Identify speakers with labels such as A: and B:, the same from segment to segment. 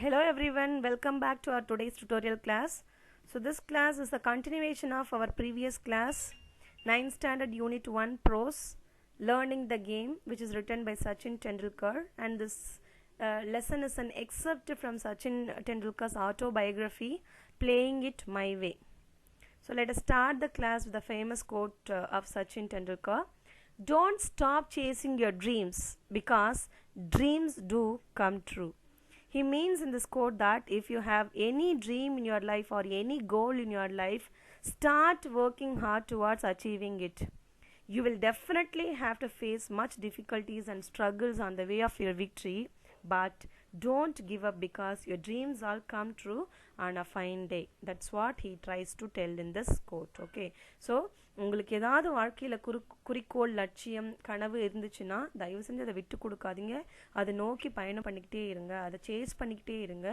A: Hello everyone, welcome back to our today's tutorial class. So this class is a continuation of our previous class, 9th standard unit 1 prose, learning the game, which is written by Sachin Tendulkar, and this lesson is an excerpt from Sachin Tendulkar's autobiography, Playing It My Way. So let us start the class with the famous quote of Sachin Tendulkar. Don't stop chasing your dreams because dreams do come true. He means in this quote that if you have any dream in your life or any goal in your life, start working hard towards achieving it. You will definitely have to face much difficulties and struggles on the way of your victory, but don't give up because your dreams all come true on a fine day. That's what he tries to tell in this quote. Okay, so உங்களுக்கு ஏதாவது வாழ்க்கையில் குறிக்கோள் லட்சியம் கனவு இருந்துச்சுன்னா தயவு செஞ்சு அதை விட்டு கொடுக்காதீங்க. அதை நோக்கி பயணம் பண்ணிக்கிட்டே இருங்க, அதை சேஸ் பண்ணிக்கிட்டே இருங்க.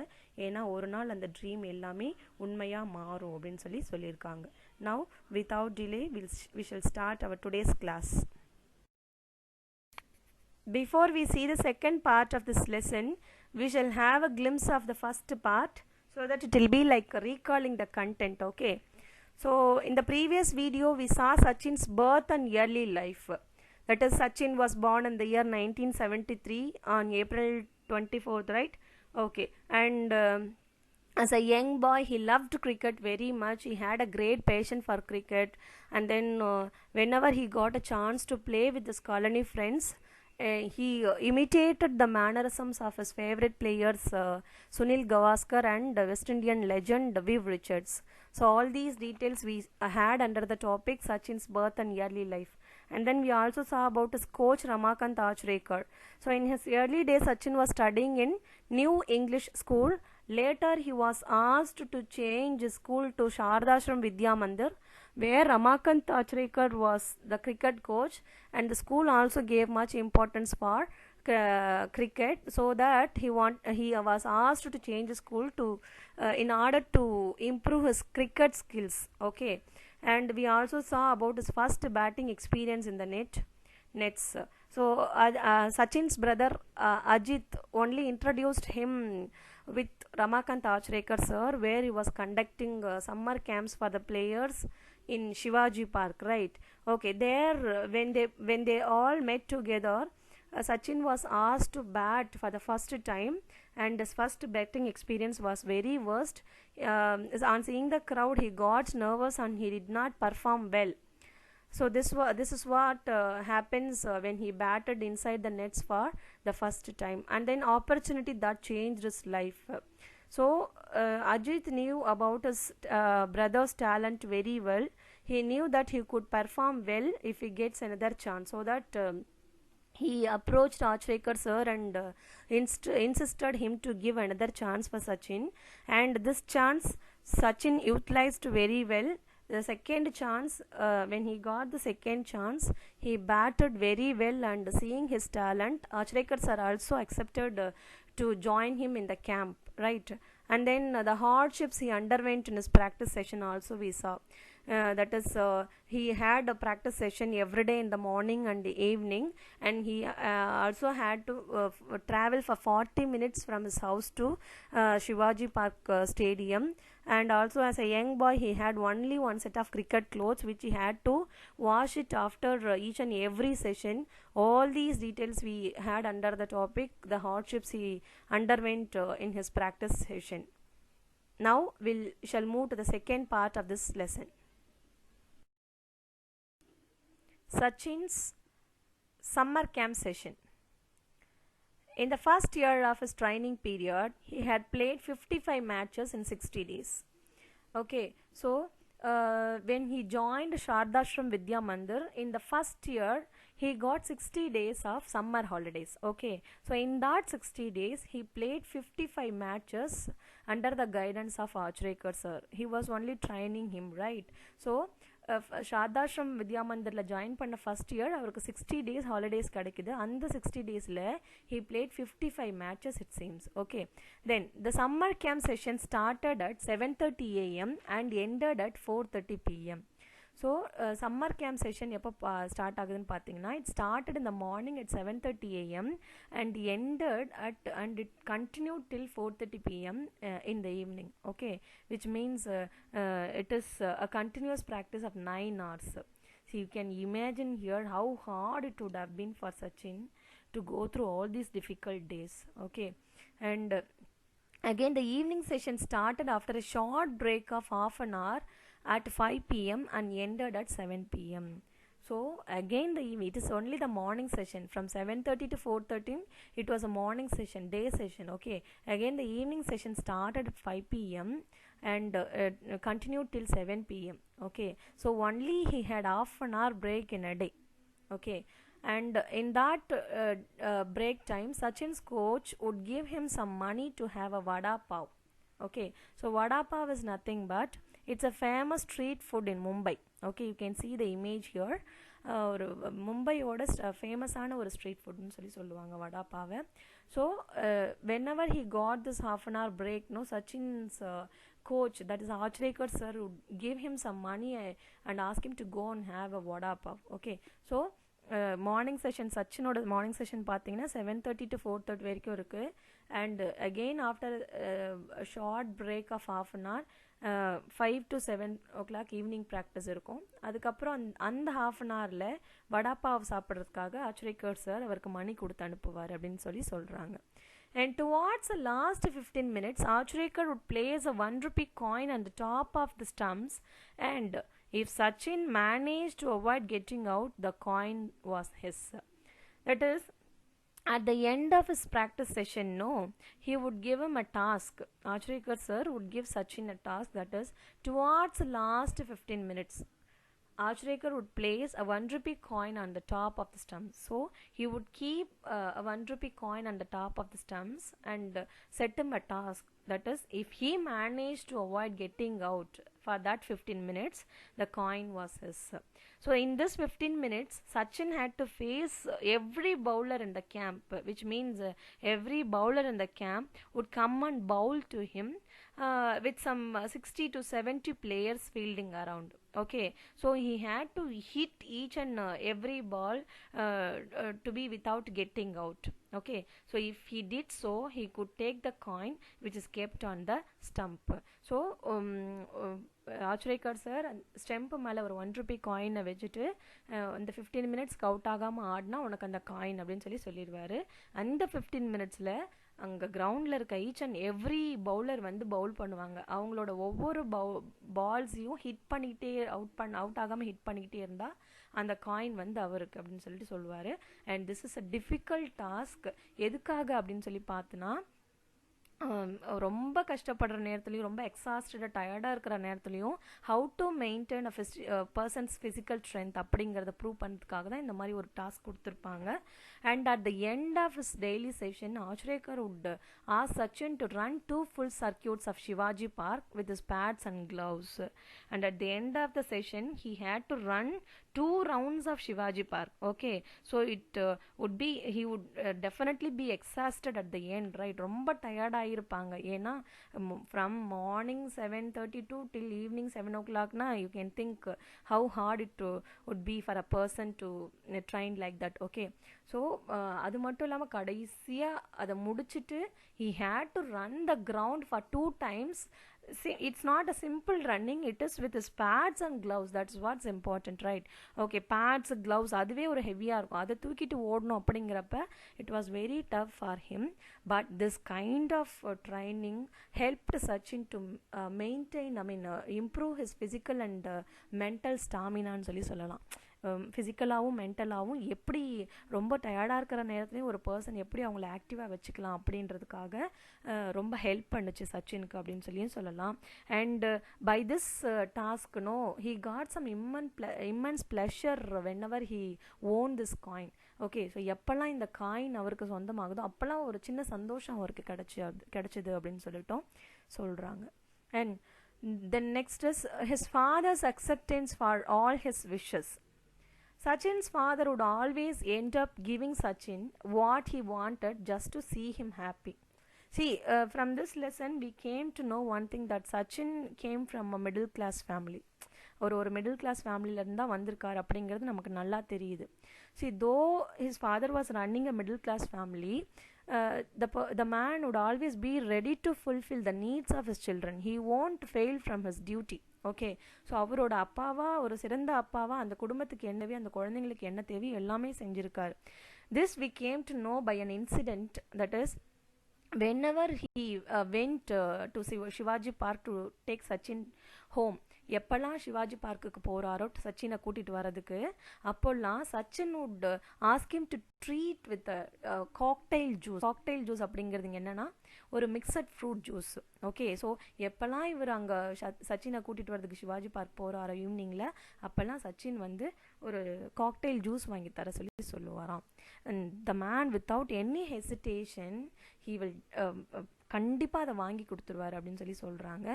A: ஏன்னா ஒரு நாள் அந்த ட்ரீம் எல்லாமே உண்மையாக மாறும் அப்படின்னு சொல்லியிருக்காங்க. Now without delay we shall start our today's class. Before we see the second part of this lesson, we shall have a glimpse of the first part so that it will be like recalling the content. Okay, so in the previous video we saw Sachin's birth and early life. That is, Sachin was born in the year 1973 on April 24th, right? Okay, and as a young boy he loved cricket very much. He had a great passion for cricket, and then whenever he got a chance to play with his colony friends, he imitated the mannerisms of his favorite players Sunil Gavaskar and West Indian legend Viv Richards. So all these details we had under the topic Sachin's birth and early life. And then we also saw about his coach Ramakant Achrekar. So in his early days Sachin was studying in New English School. Later he was asked to change his school to Shardashram Vidya Mandir, where Ramakant Achrekar was the cricket coach, and the school also gave much importance for cricket, so that he was asked to change the school to in order to improve his cricket skills. Okay, and we also saw about his first batting experience in the nets. So Sachin's brother Ajit only introduced him with Ramakant Achrekar sir, where he was conducting summer camps for the players in Shivaji Park, right? Okay, there when they all met together, Sachin was asked to bat for the first time, and his first batting experience was very worst. On seeing the crowd, he got nervous and he did not perform well. So this is what happens when he batted inside the nets for the first time, and then opportunity that changed his life. So Ajit knew about his brother's talent very well. He knew that he could perform well if he gets another chance, so that he approached Achrekar sir and insisted him to give another chance for Sachin, and this chance Sachin utilized very well. The second chance, when he got the second chance, he batted very well, and seeing his talent, Achrekar sir also accepted to join him in the camp, right? And then the hardships he underwent in his practice session also we saw. That is, he had a practice session every day in the morning and the evening, and he also had to travel for 40 minutes from his house to Shivaji Park Stadium. And also as a young boy he had only one set of cricket clothes which he had to wash it after each and every session. All these details we had under the topic the hardships he underwent in his practice session. Now we shall move to the second part of this lesson. Sachin's summer camp session. In the first year of his training period, he had played 55 matches in 60 days. Okay, so when he joined Shardashram Vidya Mandir, in the first year, he got 60 days of summer holidays. Okay, so in that 60 days, he played 55 matches under the guidance of Achrekar sir. He was only training him, right? So ஷார்தாஷ்ரம் Vidya மந்திரில் join பண்ண first year அவருக்கு 60 days holidays கிடைக்குது. அந்த 60 daysல he played 55 matches it seems. Okay, then the summer camp session started at 7:30 a.m. and ended at 4:30 p.m. So summer camp session எப்போ start ஆகுதுன்னு பார்த்தீங்கன்னா, it started in the morning at 7:30 a.m. and and it continued till 4:30 p.m. In the evening. Okay, which means it is a continuous practice of 9 hours. So you can imagine here how hard it would have been for Sachin to go through all these difficult days. Okay, and again the evening session started after a short break of half an hour at 5 p.m. and ended at 7 p.m. So again it is only the morning session from 7:30 to 4:30. It was a morning session, day session. Okay, again the evening session started at 5 p.m. and continued till 7 p.m. Okay, so only he had half an hour break in a day. Okay, and in that break time, Sachin's coach would give him some money to have a vada pav. Okay, so vada pav is nothing but it's a famous street food in Mumbai. Okay, you can see the image here. ஒரு மும்பையோட ஃபேமஸான ஒரு street ஃபுட்னு சொல்லுவாங்க வடா பாவை. So whenever he got this half an hour break, no, Sachin's coach, that is Achrekar sir, would give him some money and ask him to go and have a vada pav. Okay, so morning session சச்சினோட morning session பார்த்தீங்கன்னா 7:30 to 4:30 வரைக்கும் இருக்குது. And again after short break of half an hour 5 to 7 o'clock evening practice இருக்கும். அதுக்கப்புறம் அந்த half an ஹவரில் வடாப்பாவ் சாப்பிட்றதுக்காக Achrekar sir அவருக்கு மணி கொடுத்து அனுப்புவார் அப்படின்னு சொல்கிறாங்க. And towards the last 15 minutes, Achrekar would place a 1 rupee coin on the top of the stumps, and if Sachin managed to avoid getting out, the coin was his. That is, at the end of his practice session, no, he would give him a task. Achrekar sir would give Sachin a task, that is, towards the last 15 minutes. Achrekar would place a 1 rupee coin on the top of the stumps. So he would keep a 1 rupee coin on the top of the stumps and set him a task. That is, if he managed to avoid getting out for that 15 minutes, the coin was his. So in this 15 minutes, Sachin had to face every bowler in the camp, which means every bowler in the camp would come and bowl to him with some 60 to 70 players fielding around. Okay, so he had to hit each and every ball to be without getting out. Okay, so if he did so, he could take the coin which is kept on the stump. So Achrekar sir stump மேலே ஒரு 1 rupee காயினை வச்சுட்டு அந்த 15 மினிட்ஸ்க்கு out ஆகாமல் ஆடினா உனக்கு அந்த காயின் அப்படின்னு சொல்லிடுவார். அந்த 15 மினிட்ஸில் அங்கே கிரவுண்டில் இருக்க ஈச் அண்ட் எவ்ரி பவுலர் வந்து பவுல் பண்ணுவாங்க. அவங்களோட ஒவ்வொரு பால்ஸையும் ஹிட் பண்ணிக்கிட்டே அவுட் ஆகாமல் ஹிட் பண்ணிக்கிட்டே இருந்தால் அந்த காயின் வந்து அவருக்கு அப்படின்னு சொல்லுவார். And this is a difficult task. எதுக்காக அப்படின்னு பார்த்தோன்னா, ரொம்ப கஷ்டப்படுற நேரத்துலையும் ரொம்ப எக்ஸாஸ்டடாக டயர்டாக இருக்கிற நேரத்துலையும் how to maintain person's physical strength அப்படிங்கிறத ப்ரூவ் பண்ணுறதுக்காக தான் இந்த மாதிரி ஒரு டாஸ்க் கொடுத்துருப்பாங்க. And at the end of his daily session, Achrekar would ask Sachin to run 2 full circuits of Shivaji Park with his pads and gloves. And at the end of the session, he had to run 2 rounds of Shivaji Park. Okay, so it he would definitely be exhausted at the end, right? ரொம்ப டயர்டாக இருப்பாங்க. ஏன்னா from morning 7:32 till evening 7 o'clockனா you can think how hard it would be for a person to train like that. Okay, so அது மட்டும் இல்லாமல் கடைசியாக அதை முடிச்சுட்டு he had to run the ground for 2 times. See, it's not a simple running, it is with his pads and gloves. That's what's important, right? Okay, pads, gloves, அதுவே ஒரு ஹெவியாக இருக்கும். அதை தூக்கிட்டு ஓடணும் அப்படிங்கிறப்ப it was very tough for him. But this kind of training helped Sachin to maintain, improve his physical and mental stamina ன்னு சொல்லலாம். ஃபிசிக்கலாகவும் மென்டலாகவும் எப்படி ரொம்ப டயர்டாக இருக்கிற நேரத்துலையும் ஒரு பர்சன் எப்படி அவங்கள ஆக்டிவாக வச்சுக்கலாம் அப்படின்றதுக்காக ரொம்ப ஹெல்ப் பண்ணுச்சு சச்சினுக்கு அப்படின்னு சொல்லலாம். And by this task, no, he got some immense pleasure whenever he owned this coin. Okay, so எப்போல்லாம் இந்த காயின் அவருக்கு சொந்தமாகுதோ அப்போல்லாம் ஒரு சின்ன சந்தோஷம் அவருக்கு கிடைச்சிது அப்படின்னு சொல்கிறாங்க. And then next is his father's acceptance for all his wishes. Sachin's father would always end up giving Sachin what he wanted just to see him happy. See, from this lesson we came to know one thing, that Sachin came from a middle class family. ஒரு middle class ஃபேமிலியிலேருந்து தான் வந்திருக்கார் அப்படிங்கிறது நமக்கு நல்லா தெரியுது. See, though his father was running a middle class family, the man would always be ready to fulfill the needs of his children. He won't fail from his duty. Okay, so அவரோட அப்பாவா, ஒரு சிறந்த அப்பாவா அந்த குடும்பத்துக்கு என்னவே, அந்த குழந்தைங்களுக்கு என்ன தேவையோ எல்லாமே செஞ்சுருக்காரு. This we came to know by an incident, that is, whenever he went to Shivaji Park to take Sachin home, எப்பெல்லாம் சிவாஜி பார்க்குக்கு போகிறாரோ சச்சினை கூட்டிகிட்டு வர்றதுக்கு, அப்போல்லாம் Sachin would ask him to treat with cocktail juice. Cocktail juice அப்படிங்கிறது என்னென்னா ஒரு mixed fruit juice. Okay, so எப்போல்லாம் இவர் அங்கே சச்சினை கூட்டிகிட்டு வரதுக்கு சிவாஜி பார்க் போகிறாரோ ஈவினிங்கில், அப்போல்லாம் சச்சின் வந்து ஒரு காக்டெயில் ஜூஸ் வாங்கி தர சொல்லி சொல்லுவாராம். And the man without any hesitation he will கண்டிப்பாக அதை வாங்கி கொடுத்துருவார் அப்படின்னு சொல்லி சொல்கிறாங்க.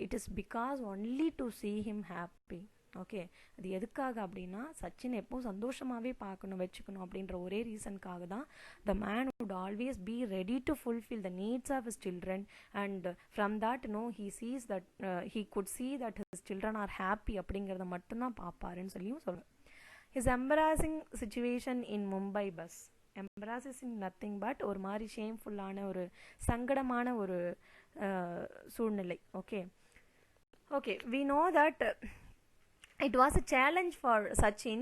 A: It is because only to see him happy. Okay, அது எதுக்காக அப்படின்னா சச்சின் எப்போவும் சந்தோஷமாகவே பார்க்கணும், வச்சுக்கணும் அப்படின்ற ஒரே ரீசனுக்காக தான் the man would always be ready to fulfil the needs of his children, and from that he sees that he could see that his children are happy அப்படிங்கிறத மட்டும்தான் பார்ப்பாருன்னு சொல்லியும் சொல்கிறேன். His embarrassing situation in Mumbai bus. Embarrassing nothing but ஒரு மாதிரி ஷேம்ஃபுல்லான, ஒரு சங்கடமான ஒரு சூழ்நிலை. Okay, we know that it was a challenge for Sachin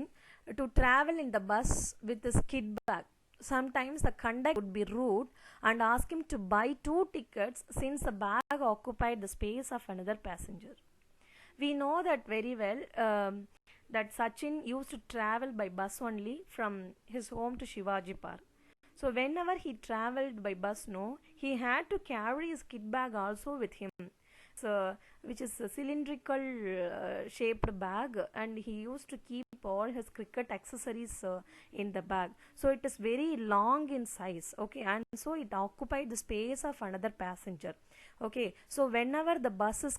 A: to travel in the bus with his kit bag. Sometimes the conductor would be rude and ask him to buy 2 tickets since the bag occupied the space of another passenger. We know that very well, that Sachin used to travel by bus only from his home to Shivaji Park. So whenever he traveled by bus, he had to carry his kit bag also with him. So, which is a cylindrical shaped bag, and he used to keep all his cricket accessories in the bag. So it is very long in size. Okay, and so it occupied the space of another passenger. Okay, so whenever the bus is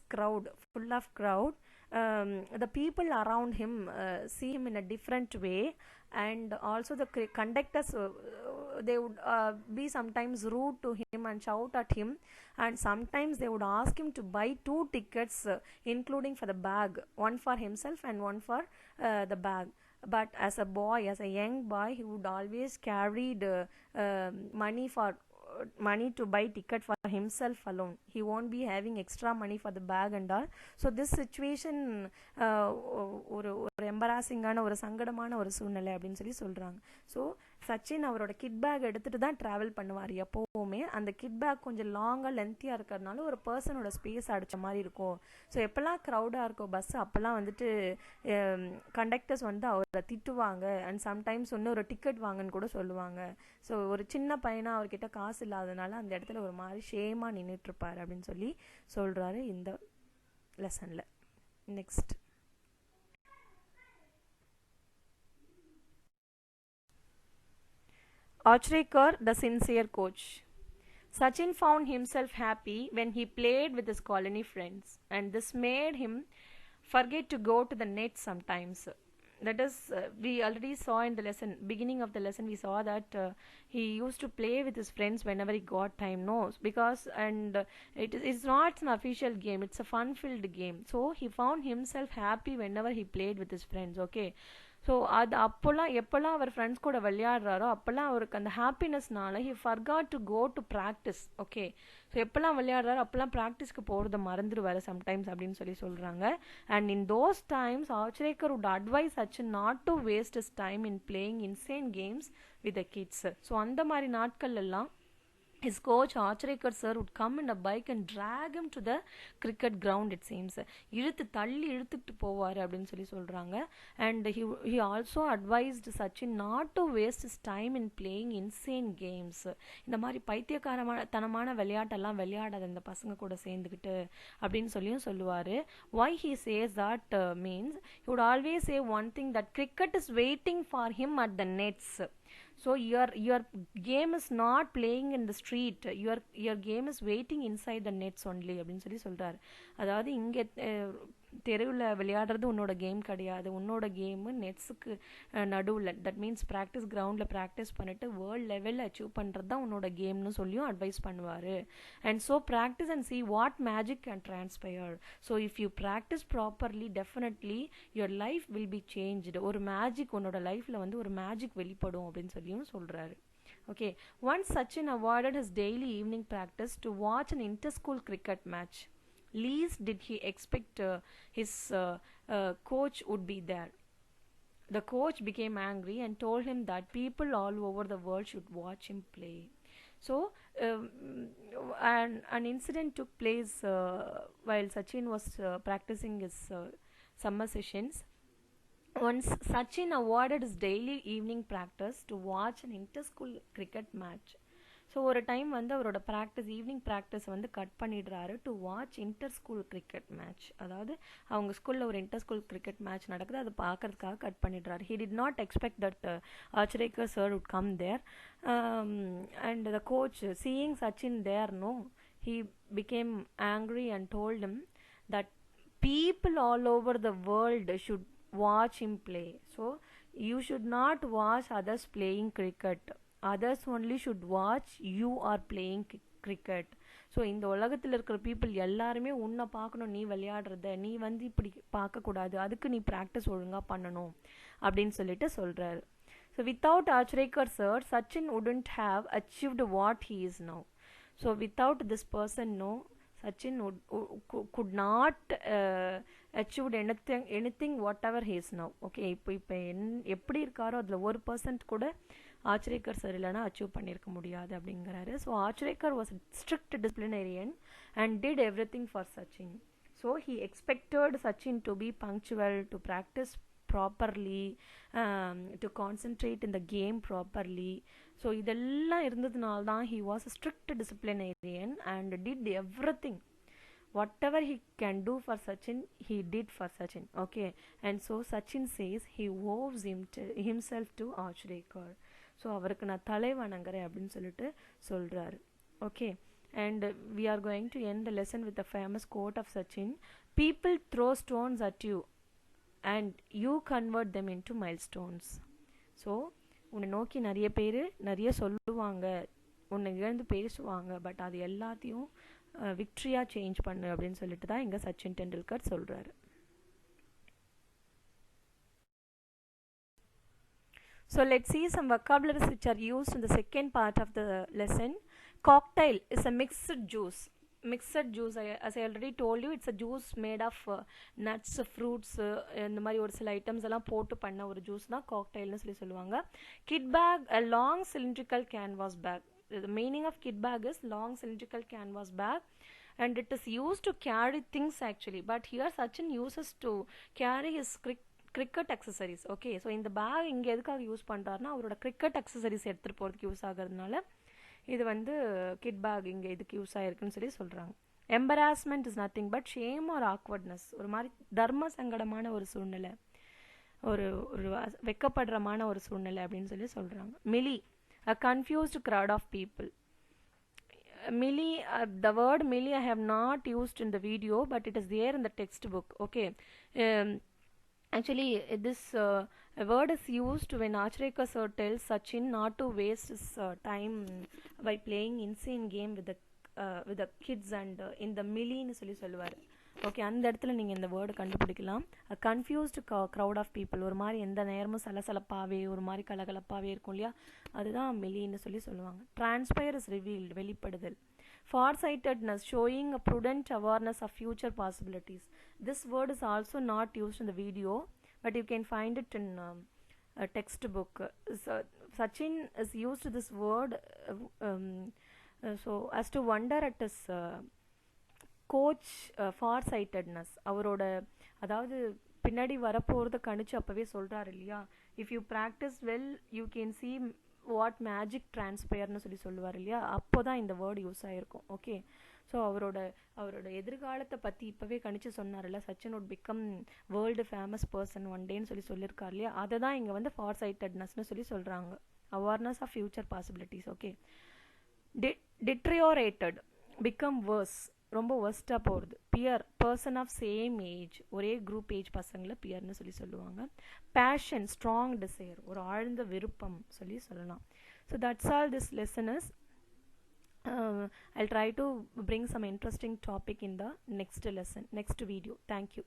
A: full of crowd, the people around him see him in a different way, and also the conductors they would be sometimes rude to him and shout at him, and sometimes they would ask him to buy 2 tickets including for the bag, one for himself and one for the bag. But as a young boy, he would always carried money to buy ticket for himself alone. He won't be having extra money for the bag and all. So this situation ஒரு எம்பராசிங்கான, ஒரு சங்கடமான ஒரு சூழ்நிலை அப்படின்னு சொல்லி சொல்கிறாங்க. So Sachin அவரோட kit bag எடுத்துகிட்டு தான் ட்ராவல் பண்ணுவார் எப்போவுமே. அந்த கிட் பேக் கொஞ்சம் லாங்காக லென்த்தியாக இருக்கிறதுனால ஒரு பர்சனோட ஸ்பேஸ் அடித்த மாதிரி இருக்கும். ஸோ எப்போல்லாம் க்ரௌடாக இருக்கும் பஸ், அப்போல்லாம் வந்துட்டு கண்டக்டர்ஸ் வந்து அவரை திட்டுவாங்க, அண்ட் சம்டைம்ஸ் ஒரு டிக்கெட் வாங்கன்னு கூட சொல்லுவாங்க. ஸோ ஒரு சின்ன பையனாக அவர்கிட்ட காசு இல்லாதனால அந்த இடத்துல ஒரு மாதிரி ஷேமாக நின்றுட்டுருப்பார் அப்படின்னு சொல்லி சொல்கிறாரு இந்த லெசனில். Next, Achrekar, the sincere coach. Sachin found himself happy when he played with his colony friends, and this made him forget to go to the net sometimes. That is, we already saw in the lesson, beginning of the lesson, we saw that he used to play with his friends whenever he got time, because, and it's not an official game, it's a fun-filled game. So he found himself happy whenever he played with his friends. Okay, so அது அப்போல்லாம் எப்போல்லாம் our friends கூட விளையாடுறாரோ அப்போல்லாம் அவருக்கு அந்த ஹாப்பினஸ்னால he forgot to go to practice. Okay, so எப்போல்லாம் விளையாடுறாரோ அப்போல்லாம் ப்ராக்டிஸ்க்கு போகிறத மறந்துடுவார் சம்டைம்ஸ் அப்படின்னு சொல்லி சொல்கிறாங்க. And in those times Achrekar would advise Sachin not to waste his time in playing insane games with the kids. So அந்த மாதிரி நாட்கள் எல்லாம் his coach Achrekar sir would come in a bike and drag him to the cricket ground, it seems. இழுத்துட்டு போவார் அப்படின்னு சொல்லி சொல்கிறாங்க. And he also advised Sachin not to waste his time in playing insane games. இந்த மாதிரி பைத்தியக்காரத்தனமான விளையாட்டெல்லாம் விளையாடாத இந்த பசங்க கூட சேர்ந்துக்கிட்டு அப்படின்னு சொல்லியும் சொல்லுவார். Why he says that means he would always say one thing, that cricket is waiting for him at the nets. So your game is not playing in the street, your game is waiting inside the nets only அப்படின்னு சொல்லி சொல்கிறார். அதாவது இங்கே தெருவில் விளையாடுறது உன்னோட game கிடையாது, உன்னோட கேமு நெட்ஸுக்கு நடுவில், தட் மீன்ஸ் ப்ராக்டிஸ் கிரவுண்டில் ப்ராக்டிஸ் பண்ணிவிட்டு வேர்ல்டு லெவலில் அச்சீவ் பண்ணுறது தான் உன்னோட கேம்னு சொல்லியும் அட்வைஸ் பண்ணுவார். And so practice and see what magic can transpire. So if you practice properly definitely your life will be changed. ஒரு மேஜிக் உன்னோட லைஃப்பில் வந்து ஒரு மேஜிக் வெளிப்படும் அப்படின்னு சொல்லியும் சொல்கிறாரு. Okay, once Sachin awarded his daily evening practice to watch an inter-school cricket match. Least did he expect his coach would be there. The coach became angry and told him that people all over the world should watch him play. So, an incident took place while Sachin was practicing his summer sessions. Once Sachin awarded his daily evening practice to watch an inter-school cricket match. So ஒரு time வந்து அவரோட practice evening practice வந்து cut பண்ணிடுறாரு to watch inter school cricket match. அதாவது அவங்க ஸ்கூலில் ஒரு inter school cricket match நடக்குது, அது பார்க்கறதுக்காக கட் பண்ணிடுறாரு. He did not expect that Achrekar sir would come there and the coach seeing Sachin there no he became angry and told him that people all over the world should watch him play. So you should not watch others playing cricket. Others only should watch you are playing cricket. So இந்த உலகத்தில் இருக்கிற people எல்லாருமே உன்னை பார்க்கணும், நீ விளையாடுறத நீ வந்து இப்படி பார்க்கக்கூடாது, அதுக்கு நீ ப்ராக்டிஸ் ஒழுங்காக பண்ணணும் அப்படின்னு சொல்லிட்டு சொல்கிறாரு. So without Achrekar sir Sachin wouldn't have achieved what he is now. So without this person, no, Sachin could not achieved anything whatever he is now. Okay, இப்போ எப்படி இருக்காரோ அதில் 1% கூட ஆச்சரேக்கர் சார் இல்லைனா அச்சீவ் பண்ணியிருக்க முடியாது அப்படிங்கிறாரு. So Achrekar was strict disciplinarian and did everything for Sachin. So he expected Sachin to be punctual, to practice properly, to concentrate in the game properly. So இதெல்லாம் இருந்ததுனால தான் he was a strict disciplinarian and did everything whatever he can do for Sachin, he did for Sachin. Okay, and so Sachin says he owes himself to Achrekar. So அவருக்கு நான் தலை வணங்குறேன் அப்படின்னு சொல்லிட்டு சொல்றாரு. Okay, and we are going to end the lesson with a famous quote of Sachin: people throw stones at you and you convert them into milestones. So உன்னை நோக்கி நிறைய பேர் நிறைய சொல்லுவாங்க, உன்னை இழந்து பேசுவாங்க, பட் அது எல்லாத்தையும் விக்ட்ரியாக சேஞ்ச் பண்ணு அப்படின்னு சொல்லிட்டு தான் இங்கே சச்சின் டெண்டுல்கர் சொல்கிறாரு. So let's see some vocabularies which are used in the second part of the lesson. Cocktail is a mixed juice. Mixed juice, as I already told you, it's a juice made of nuts, fruits, இந்த மாதிரி ஒரு சில items எல்லாம் போட்டு பண்ண ஒரு juice தான் காக்டைல்னு சொல்லி சொல்லுவாங்க. Kit bag, a long cylindrical canvas bag. The meaning of kit bag is long cylindrical canvas bag and it is used to carry things actually, but here Sachin uses to carry his cricket accessories. Okay, so இந்த back இங்கே எதுக்காக use பண்ணுறாருன்னா அவரோட cricket accessories எடுத்துகிட்டு போகிறதுக்கு use ஆகிறதுனால இது வந்து கிட் பேக் இங்கே இதுக்கு யூஸ் ஆகிருக்குன்னு சொல்லி சொல்கிறாங்க. Embarrassment is nothing but shame or awkwardness, ஒரு மாதிரி தர்ம சங்கடமான ஒரு சூழ்நிலை, ஒரு ஒரு வெக்கப்படுறமான ஒரு சூழ்நிலை அப்படின்னு சொல்லி சொல்கிறாங்க. மிலி, a confused crowd of people. Millie, the word millie I have not used in the video but it is there in the textbook. Okay, actually this word is used when Achrekar sir tells Sachin not to waste his time by playing insane game with the kids and in the millie னு சொல்லி சொல்லுவார். Okay, அந்த இடத்துல நீங்கள் இந்த word கண்டுபிடிக்கலாம். அ confused crowd of people, ஒரு மாதிரி எந்த நேரமும் சலசலப்பாகவே ஒரு மாதிரி கலகலப்பாகவே இருக்கும் இல்லையா, அதுதான் மில்லின்னு சொல்லி சொல்லுவாங்க. டிரான்ஸ்பயர் இஸ் ரிவீல்டு, வெளிப்படுதல். Farsightedness, showing a prudent awareness of future possibilities. This word is also not used in the video but you can find it in textbook. Sachin is used this word so as to wonder at his coach farsightedness, அவரோட அதாவது பின்னாடி வரப்போகிறத கணிச்சு அப்போவே சொல்கிறாரு இல்லையா, if you practice well you can see what magic டிரான்ஸ்பயர்னு சொல்லி சொல்லுவார் இல்லையா, அப்போ தான் இந்த வேர்டு யூஸ் ஆகிருக்கும். ஓகே, ஸோ அவரோட எதிர்காலத்தை பற்றி இப்போவே கணிச்சு சொன்னார்ல, Sachin would become world famous person one டேன்னு சொல்லி சொல்லியிருக்கார் இல்லையா, அதை தான் இங்கே வந்து ஃபார் சைட்டட்னஸ்னு சொல்லி சொல்கிறாங்க. Awareness of future possibilities. Okay, deteriorated, become worse, ரொம்ப ஒஸ்ட்டாக போகிறது. Peer person of same age, ஒரே குரூப் ஏஜ் பசங்களை பியர்னு சொல்லுவாங்க. பேஷன் ஸ்ட்ராங் டிசைர், ஒரு ஆழ்ந்த விருப்பம் சொல்லலாம். So that's all this lesson is. I'll try to bring some interesting topic in the next lesson, next video. Thank you.